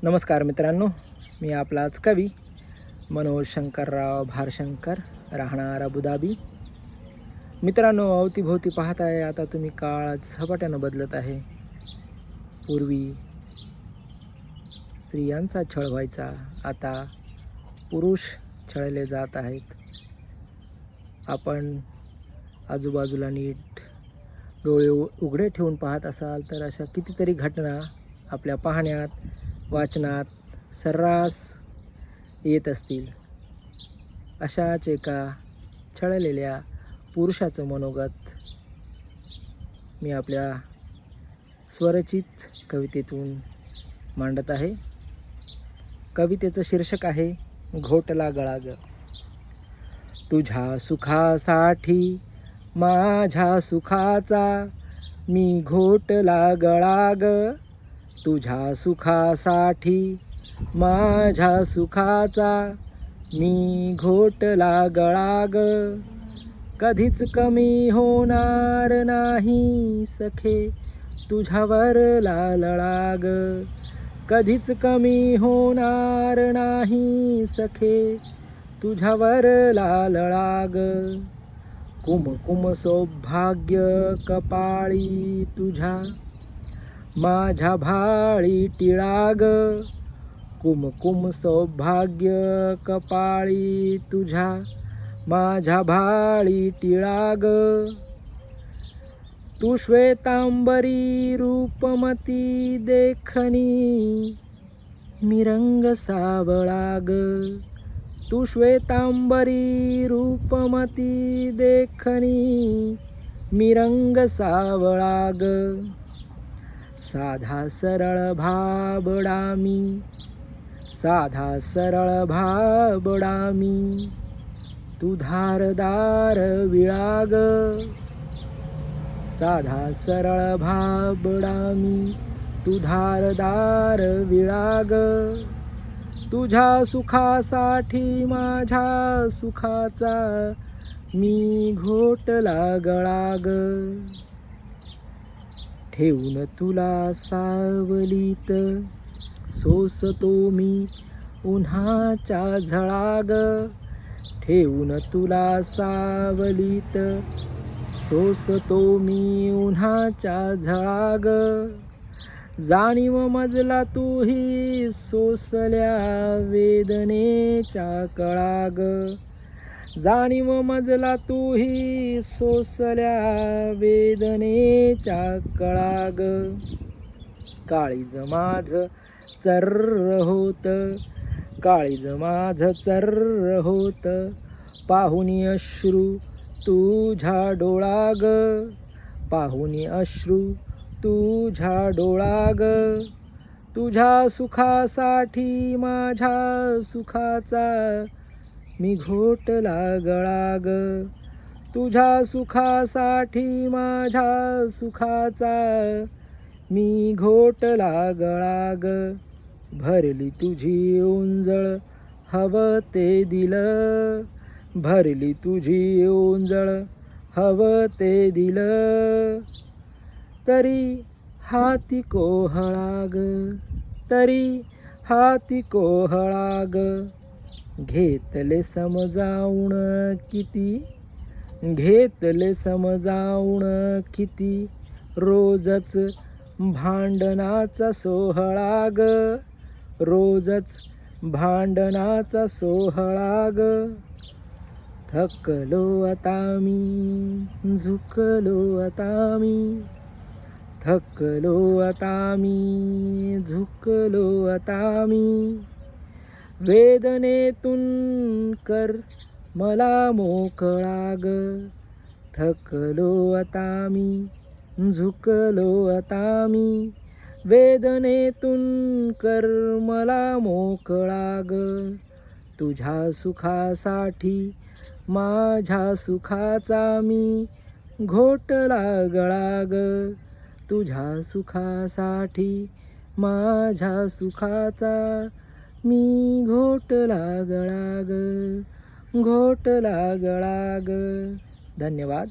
नमस्कार मित्रांनो, मी आपलाच कवी मनोज शंकरराव भारशंकर, राहणार अबुधाबी. मित्रांनो, अवतीभोवती पाहताय आता तुम्ही, काळ झपाट्यानं बदलत आहे. पूर्वी स्त्रियांचा छळ व्हायचा, आता पुरुष छळले जात आहेत. आपण आजूबाजूला नीट डोळे उघडे ठेवून पाहत असाल तर अशा कितीतरी घटना आपल्या पाहण्यात, वाचनात सर्रास येत असतील. अशाच एका छळलेल्या पुरुषाचं मनोगत मी आपल्या स्वरचित कवितेतून मांडत आहे. कवितेचं शीर्षक आहे घोटला गळा ग. तुझ्या सुखासाठी माझ्या सुखाचा मी घोटला गळा ग. तुझ्या सुखासाठी माझ्या सुखाचा मी घोटला गळा ग. कधीच कमी होणार नाही सखे तुझ्यावर लालळा ग. कधीच कमी होणार नाही सखे तुझ्यावर लालळा ग. कुमकुम सौभाग्य कपाळी तुझ्या माझ्या भाळी टिळा ग. कुमकुम सौभाग्य कपाळी तुझ्या माझ्या भाळी टिळा ग. तू श्वेतांबरी रूपमती देखणी मी रंग सावळा ग. तू श्वेतांबरी रूपमती देखणी मी रंग सावळा ग. साधा सरळ भाबडा मी, साधा सरळ भाबडा मी, तू धारदार विळा ग. साधा सरळ भाबडा मी, तू धारदार विळा ग. तुझ्या सुखासाठी माझ्या सुखाचा मी घोटला गळा ग. ठेवून तुला सावलीत सोसतो मी उन्हाच्या झळा ग. ठेवून तुला सावलीत सोसतो मी उन्हाच्या झळा ग. जाणीव मजला तूही सोसल्या वेदनेच्या कळा ग. जाणीव मजला तूही सोसल्या वेदनेच्या कळा ग. काळीज माझ चर्र होत, काळीज माझ चर्र होत, पाहुनी अश्रू तुझ्या डोळा ग. पाहुनी अश्रू तुझ्या डोळा ग. तुझ्या सुखासाठी माझ्या सुखाचा मी घोटला गळा ग. तुझ्या सुखासाठी माझ्या सुखाचा मी घोटला गळा ग. भरली तुझी ओंजळ हवं ते दिलं, भरली तुझी ओंजळ हवं ते दिलं, तरी हाती कोहळा ग. तरी हाती कोहळा ग. घेतले समजावून किती, घेतले समजावून किती, रोजच भांडणाचा सोहळा ग. रोजच भांडणाचा सोहळा ग. थकलो आता मी, झुकलो आता मी, थकलो आता मी, झुकलो आता मी, वेदनेतून कर मला मोकळा ग. थकलो आता मी, झुकलो आता मी, वेदनेतून कर मला मोकळा ग. तुझ्या सुखासाठी माझ्या सुखाचा मी घोटला गळा ग. तुझ्या सुखासाठी माझ्या सुखाचा मी घोटला गळा ग. घोटला गळा ग. धन्यवाद.